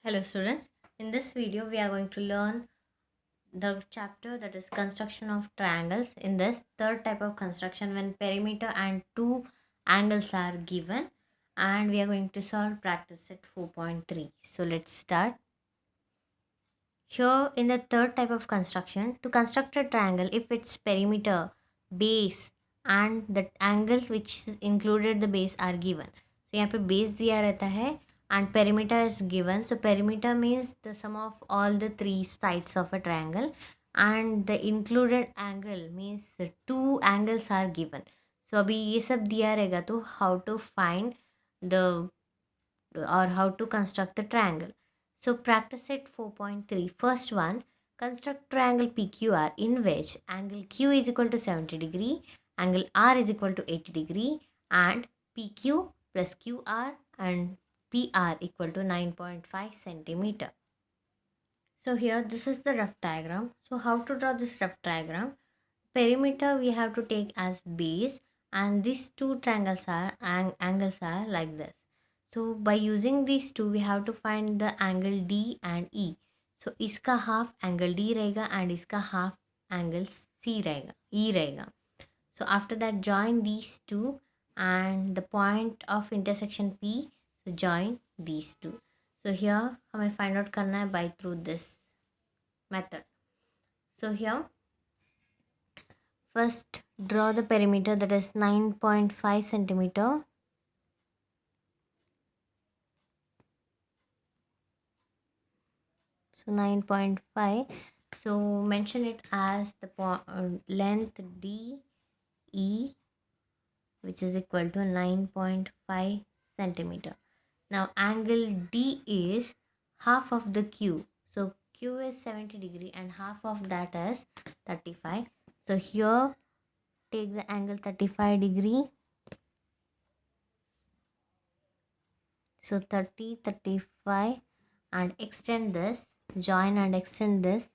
Hello students, in this video we are going to learn the chapter that is construction of triangles. In this third type of construction, when perimeter and two angles are given, and we are going to solve practice set 4.3. So let's start. Here in the third type of construction, to construct a triangle, if its perimeter, base and the angles which is included the base are given. So यहाँ पे base दिया रहता है and perimeter is given. So perimeter means the sum of all the three sides of a triangle and the included angle means the two angles are given. So अभी ये सब दिया रहेगा तो how to find the or how to construct the triangle. So practice set 4.3. First one, construct triangle PQR in which angle Q is equal to 70 degree, angle R is equal to 80 degree and PQ plus QR and PR equal to 9.5 centimeter. So here this is the rough diagram. So how to draw this rough diagram? Perimeter we have to take as base and these two triangles are angles are like this. So by using these two we have to find the angle D and E. So इसका half angle D रहेगा and इसका half angle C रहेगा E रहेगा. So after that join these two and the point of intersection P. So join these two. So here हमें find out करना है by through this method. So here first draw the perimeter that is 9.5 centimeter. So 9.5. So mention it as the length DE which is equal to 9.5 centimeter. Now angle D is half of the Q. So Q is 70 degree and half of that is 35. So here take the angle 35 degree. So 30, 35 and extend this, join and extend this.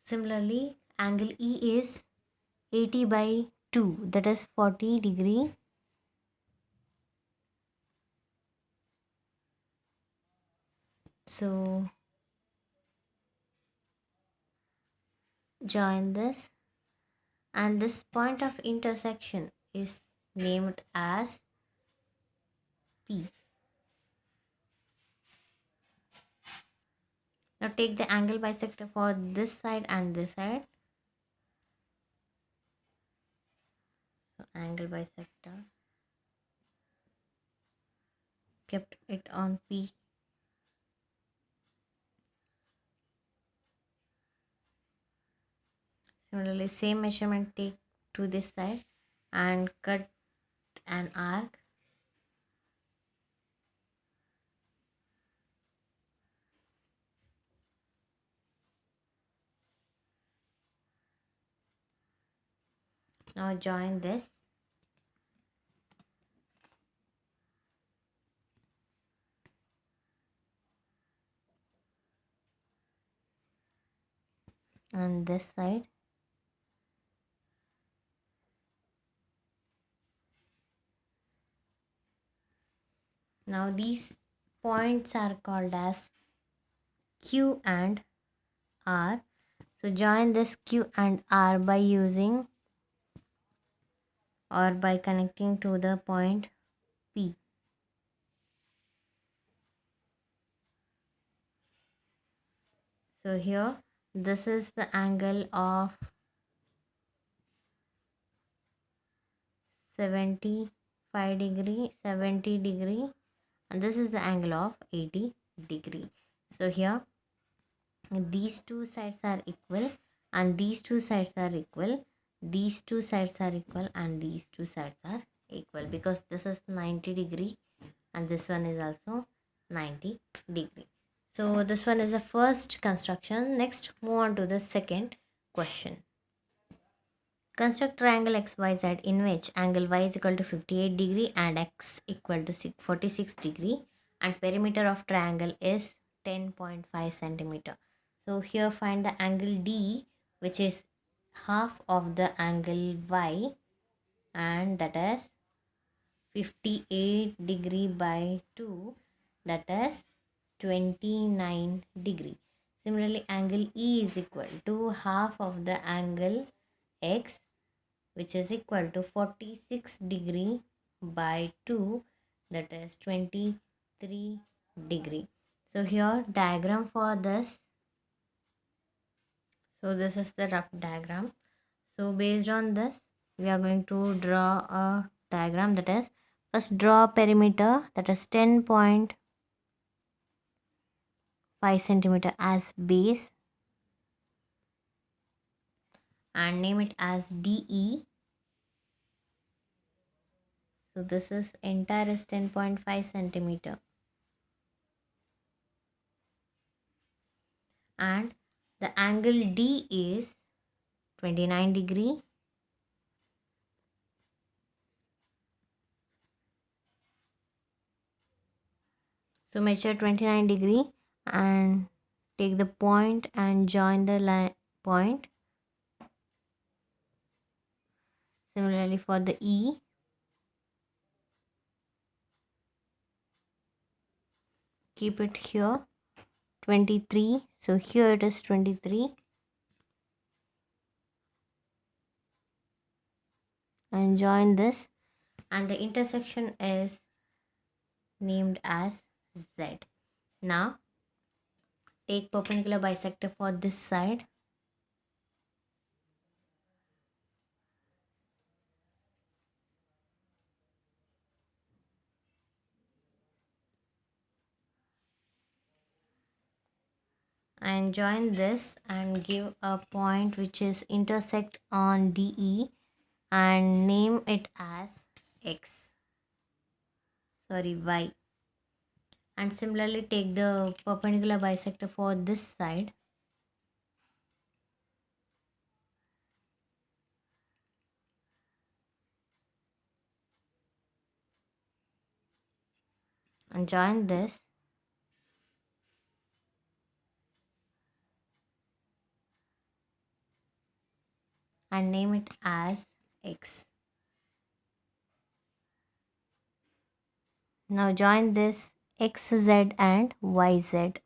Similarly, angle E is 80 by 2, that is 40 degree. So join this and this point of intersection is named as P. Now take the angle bisector for this side and this side. So angle bisector, kept it on P. Similarly, same measurement take to this side and cut an arc. Now join this. On this side. Now these points are called as Q and R. So join this Q and R by using or by connecting to the point P. So here this is the angle of 75 degree, 70 degree and this is the angle of 80 degree. So here these two sides are equal and these two sides are equal, these two sides are equal and these two sides are equal because this is 90 degree and this one is also 90 degree. So this one is the first construction. Next move on to the second question. Construct triangle XYZ in which angle Y is equal to 58 degree and X equal to 46 degree and perimeter of triangle is 10.5 centimeter. So here find the angle D which is half of the angle y, and that is 58 degree by 2, that is 29 degree. Similarly, angle E is equal to half of the angle x, which is equal to 46 degree by 2, that is 23 degree. So here diagram for this. So this is the rough diagram. So based on this, we are going to draw a diagram, that is, first draw perimeter, that is 10.5 centimeter as base, and name it as DE. So this is entire is 10.5 centimeter, and the angle D is 29 degree. So measure 29 degree and take the point and join the line point. Similarly for the E, keep it here 23. So here it is 23, and join this, and the intersection is named as Z. Now take perpendicular bisector for this side, and join this and give a point which is intersect on DE, and name it as Y. And similarly take the perpendicular bisector for this side, and join this, and name it as X. Now join this XZ and YZ.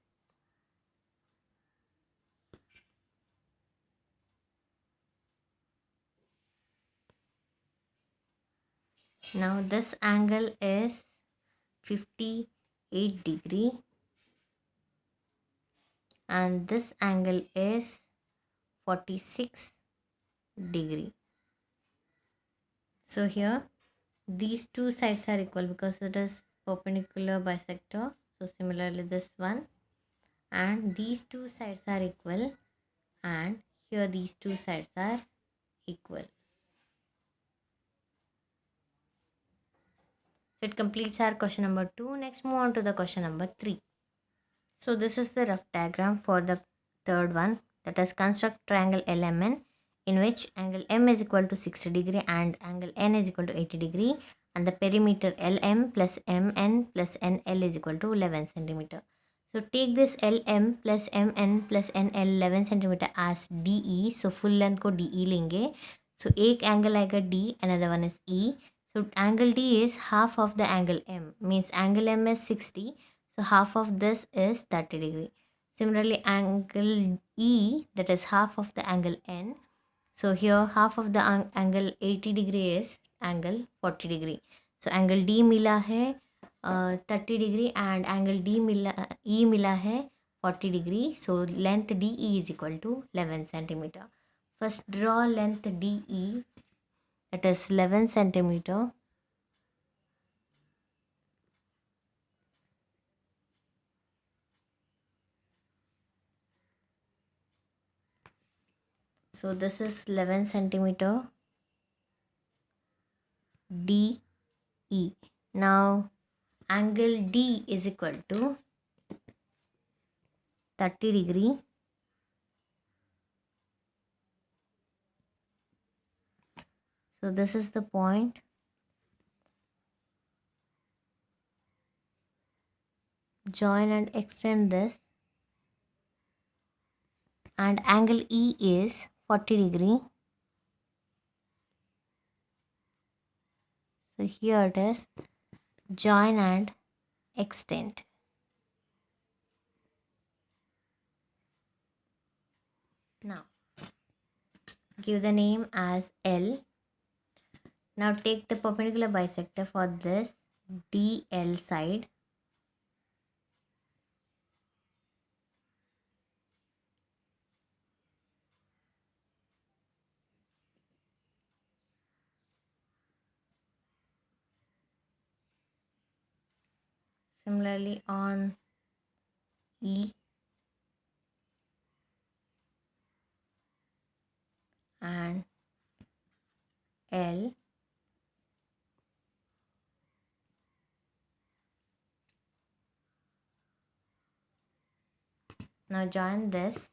Now this angle is 58 degree, and this angle is 46 degree. So here these two sides are equal because it is perpendicular bisector. So similarly this one, and these two sides are equal, and here these two sides are equal. So it completes our question number 2. Next move on to the question number 3. So this is the rough diagram for the third one, that is construct triangle LMN in which angle M is equal to 60 degree and angle N is equal to 80 degree, and the perimeter LM plus MN plus NL is equal to 11 centimeter. So take this LM plus MN plus NL 11 centimeter as DE. So full length को DE लेंगे. So एक angle आएगा D, another one is E. So angle D is half of the angle M, means angle M is 60. So half of this is 30 degree. Similarly, angle E, that is half of the angle N. So here half of the angle 80 degree is angle 40 degree. So angle D मिला है 30 degree and angle D मिला E मिला है 40 degree. So length DE is equal to 11 centimeter. First draw length DE, that is 11 centimeter. So this is 11 centimeter DE. Now angle D is equal to 30 degree. So this is the point. Join and extend this. And angle E is 40 degree. So here it is, join and extend. Now give the name as L. Now take the perpendicular bisector for this DL side. Similarly on E and L. Now join this.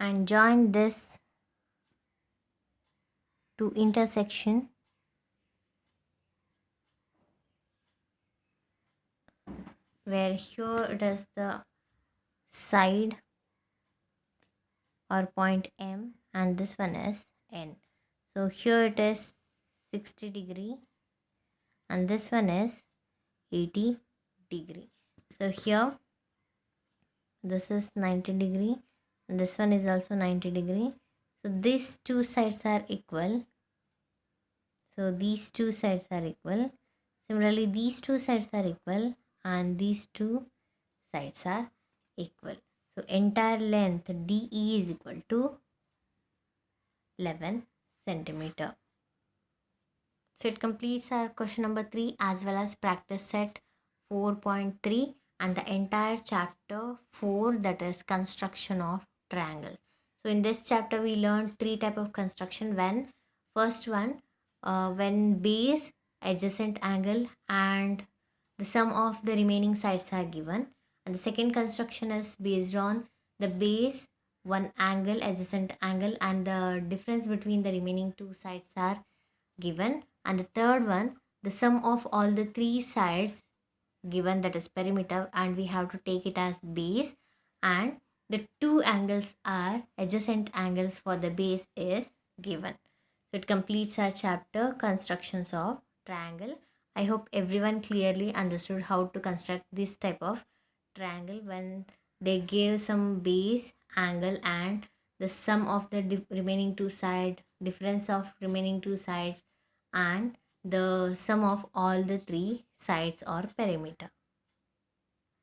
And join this to intersection where here it is the side or point M and this one is N. So here it is 60 degree and this one is 80 degree. So here this is 90 degree and this one is also 90 degree. So these two sides are equal. So these two sides are equal. Similarly, these two sides are equal and these two sides are equal. So entire length DE is equal to 11 centimeter. So it completes our question number 3 as well as practice set 4.3 and the entire chapter 4, that is construction of triangles. So in this chapter we learned 3 type of construction. First one, when base, adjacent angle and the sum of the remaining sides are given, and the second construction is based on the base, one angle, adjacent angle and the difference between the remaining two sides are given, and the third one, the sum of all the three sides given, that is perimeter, and we have to take it as base, and the two angles are adjacent angles for the base is given. So it completes our chapter constructions of triangle. I hope everyone clearly understood how to construct this type of triangle when they gave some base, angle and the sum of the remaining two sides, difference of remaining two sides and the sum of all the three sides or perimeter.